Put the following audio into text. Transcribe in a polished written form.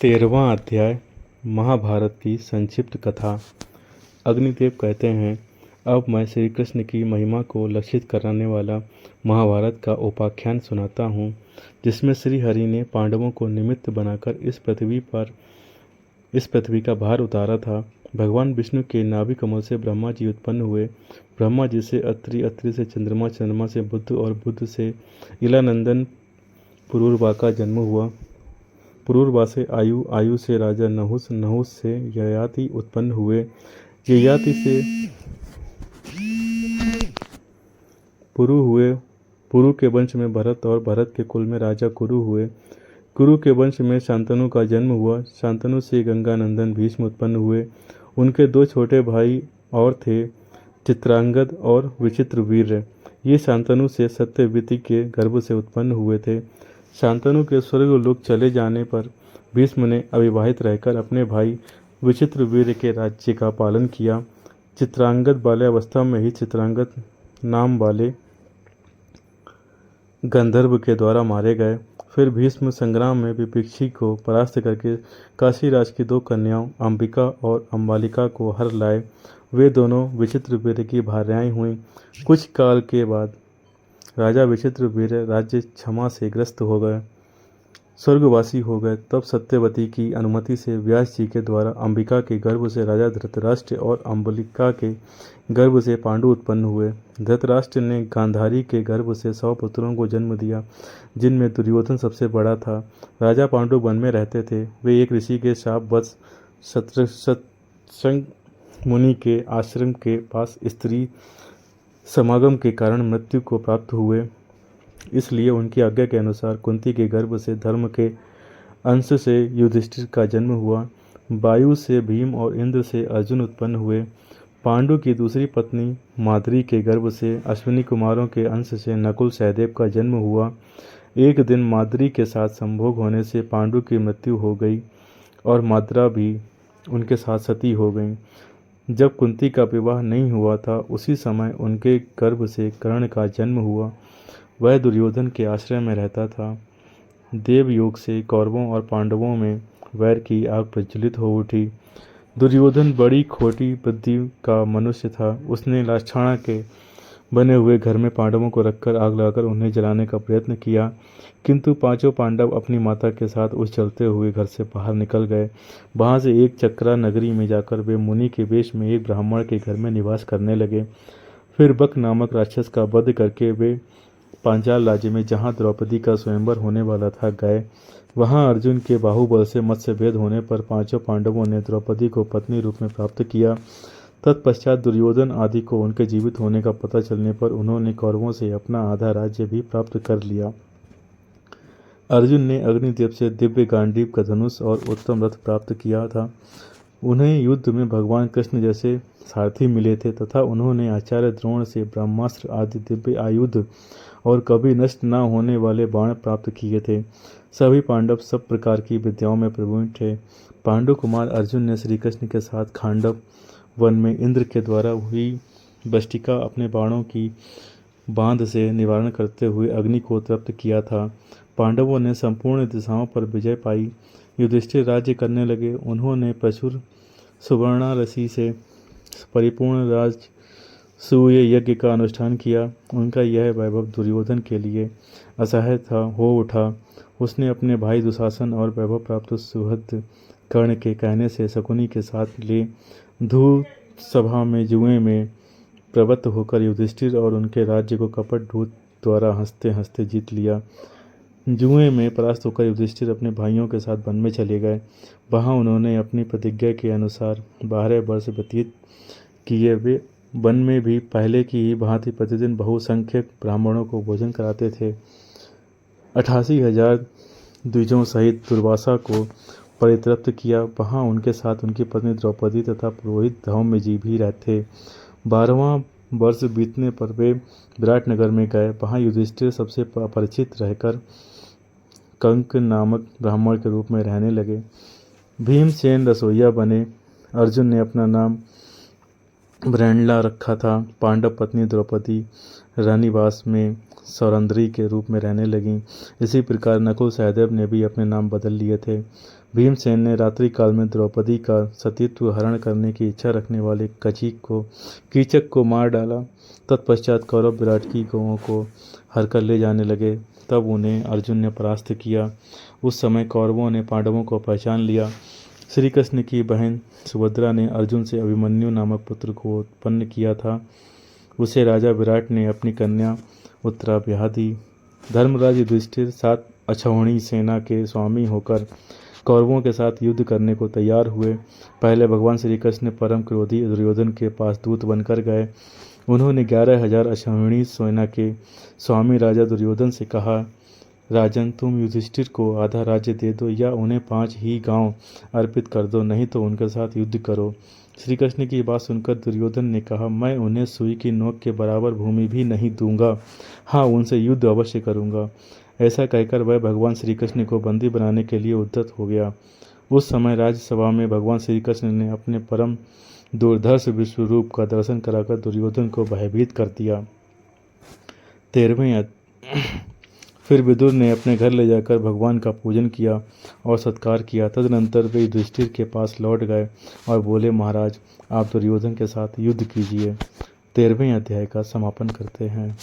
13वां अध्याय महाभारत की संक्षिप्त कथा। अग्निदेव कहते हैं, अब मैं श्री कृष्ण की महिमा को लक्षित कराने वाला महाभारत का उपाख्यान सुनाता हूँ, जिसमें श्री हरि ने पांडवों को निमित्त बनाकर इस पृथ्वी का भार उतारा था। भगवान विष्णु के नाभि कमल से ब्रह्मा जी उत्पन्न हुए। ब्रह्मा जी से अत्रि, अत्रि से चंद्रमा, चंद्रमा से बुद्ध और बुद्ध से इलानंदन पुरूरवा का जन्म हुआ। पुरूरवा से आयु, आयु से राजा नहुस, नहुस से ययाति उत्पन्न हुए। ययाति से पुरु हुए। पुरु के वंश में भरत और भरत के कुल में राजा कुरु हुए। कुरु के वंश में शांतनु का जन्म हुआ। शांतनु से गंगानंदन भीष्म उत्पन्न हुए। उनके दो छोटे भाई और थे, चित्रांगद और विचित्रवीर्य। ये शांतनु से सत्यवती के गर्भ से उत्पन्न हुए थे। शांतनु के स्वर्गलोक चले जाने पर भीष्म ने अविवाहित रहकर अपने भाई विचित्रवीर्य के राज्य का पालन किया। चित्रांगद बाल्यावस्था में ही चित्रांगद नाम वाले गंधर्व के द्वारा मारे गए। फिर भीष्म संग्राम में विपक्षी को परास्त करके काशीराज की दो कन्याओं अंबिका और अम्बालिका को हर लाए। वे दोनों विचित्रवीर्य की भार्याएं हुईं। कुछ काल के बाद राजा विचित्रवीर्य राज्य क्षमा से ग्रस्त हो गए, स्वर्गवासी हो गए। तब सत्यवती की अनुमति से व्यास जी के द्वारा अंबिका के गर्भ से राजा धृतराष्ट्र और अम्बलिका के गर्भ से पांडु उत्पन्न हुए। धृतराष्ट्र ने गांधारी के गर्भ से 100 पुत्रों को जन्म दिया, जिनमें दुर्योधन सबसे बड़ा था। राजा पांडु वन में रहते थे। वे एक ऋषि के शापवश शतशृंग मुनि के आश्रम के पास स्त्री समागम के कारण मृत्यु को प्राप्त हुए। इसलिए उनकी आज्ञा के अनुसार कुंती के गर्भ से धर्म के अंश से युधिष्ठिर का जन्म हुआ। वायु से भीम और इंद्र से अर्जुन उत्पन्न हुए। पांडु की दूसरी पत्नी माद्री के गर्भ से अश्विनी कुमारों के अंश से नकुल सहदेव का जन्म हुआ। एक दिन माद्री के साथ संभोग होने से पांडु की मृत्यु हो गई और माद्रा भी उनके साथ सती हो गई। जब कुंती का विवाह नहीं हुआ था, उसी समय उनके गर्भ से कर्ण का जन्म हुआ। वह दुर्योधन के आश्रय में रहता था। देवयोग से कौरवों और पांडवों में वैर की आग प्रज्वलित हो उठी। दुर्योधन बड़ी खोटी बुद्धि का मनुष्य था। उसने लाक्षाणा के बने हुए घर में पांडवों को रखकर आग लगाकर उन्हें जलाने का प्रयत्न किया, किंतु पांचों पांडव अपनी माता के साथ उस जलते हुए घर से बाहर निकल गए। वहां से एक चक्रा नगरी में जाकर वे मुनि के वेश में एक ब्राह्मण के घर में निवास करने लगे। फिर बक नामक राक्षस का वध करके वे पांचाल राज्य में, जहाँ द्रौपदी का स्वयंवर होने वाला था, गए। वहाँ अर्जुन के बाहुबल से मत्स्यभेद होने पर पांचों पांडवों ने द्रौपदी को पत्नी रूप में प्राप्त किया। तत्पश्चात दुर्योधन आदि को उनके जीवित होने का पता चलने पर उन्होंने कौरवों से अपना आधा राज्य भी प्राप्त कर लिया। अर्जुन ने अग्निदेव से दिव्य गांडीव का धनुष और उत्तम रथ प्राप्त किया था। उन्हें युद्ध में भगवान कृष्ण जैसे सारथी मिले थे तथा उन्होंने आचार्य द्रोण से ब्रह्मास्त्र आदि दिव्य आयुध और कभी नष्ट न होने वाले बाण प्राप्त किए थे। सभी पांडव सब प्रकार की विद्याओं में प्रवीण थे। पांडु कुमार अर्जुन ने श्री कृष्ण के साथ खांडव वन में इंद्र के द्वारा हुई वष्टिका अपने बाणों की बांध से निवारण करते हुए अग्नि को तृप्त किया था। पांडवों ने संपूर्ण दिशाओं पर विजय पाई। युधिष्ठिर राज्य करने लगे। उन्होंने प्रचुर सुवर्णारसी से परिपूर्ण राजसूय यज्ञ का अनुष्ठान किया। उनका यह वैभव दुर्योधन के लिए असह्य हो उठा। उसने अपने भाई दुशासन और वैभव प्राप्त सुहृद कर्ण के कहने से शकुनी के साथ ले धू सभा में जुए में प्रवृत्त होकर युधिष्ठिर और उनके राज्य को कपट दूत द्वारा हंसते हंसते जीत लिया। जुए में परास्त होकर युधिष्ठिर अपने भाइयों के साथ वन में चले गए। वहां उन्होंने अपनी प्रतिज्ञा के अनुसार 12 वर्ष व्यतीत किए। वे वन में भी पहले की ही भांति प्रतिदिन बहुसंख्यक ब्राह्मणों को भोजन कराते थे। 88,000 द्विजों सहित दुर्वासा को परितृप्त किया। वहां उनके साथ उनकी पत्नी द्रौपदी तथा पुरोहित धौम्यजी भी रहते। 12वां वर्ष बीतने पर वे विराटनगर में गए। वहां युधिष्ठिर सबसे अपरिचित रहकर कंक नामक ब्राह्मण के रूप में रहने लगे। भीमसेन रसोइया बने। अर्जुन ने अपना नाम ब्रैंडला रखा था। पांडव पत्नी द्रौपदी रानीवास में सौरंद्री के रूप में रहने लगीं। इसी प्रकार नकुल सहदेव ने भी अपने नाम बदल लिए थे। भीमसेन ने रात्रि काल में द्रौपदी का सतीत्व हरण करने की इच्छा रखने वाले कीचक को मार डाला। तत्पश्चात कौरव विराट की गौओं को हरकर ले जाने लगे। तब उन्हें अर्जुन ने परास्त किया। उस समय कौरवों ने पांडवों को पहचान लिया। श्री कृष्ण की बहन सुभद्रा ने अर्जुन से अभिमन्यु नामक पुत्र को उत्पन्न किया था। उसे राजा विराट ने अपनी कन्या उत्तरा ब्याह दी। धर्मराज युधिष्ठिर 7 अक्षौहिणी सेना के स्वामी होकर कौरवों के साथ युद्ध करने को तैयार हुए। पहले भगवान श्री कृष्ण परम क्रोधी दुर्योधन के पास दूत बनकर गए। उन्होंने 11,000 अक्षौहिणी सेना के स्वामी राजा दुर्योधन से कहा, राजन, तुम युधिष्ठिर को आधा राज्य दे दो या उन्हें 5 ही गांव अर्पित कर दो, नहीं तो उनके साथ युद्ध करो। श्री कृष्ण की बात सुनकर दुर्योधन ने कहा, मैं उन्हें सुई की नोक के बराबर भूमि भी नहीं दूंगा। हाँ, उनसे युद्ध अवश्य करूंगा। ऐसा कहकर वह भगवान श्री कृष्ण को बंदी बनाने के लिए उद्यत हो गया। उस समय राज्यसभा में भगवान श्री कृष्ण ने अपने परम दुर्धर्ष विश्व रूप का दर्शन कराकर दुर्योधन को भयभीत कर दिया। 13वें फिर विदुर ने अपने घर ले जाकर भगवान का पूजन किया और सत्कार किया। तदनंतर वे युधिष्ठिर के पास लौट गए और बोले, महाराज, आप दुर्योधन के साथ युद्ध कीजिए। 13वें अध्याय का समापन करते हैं।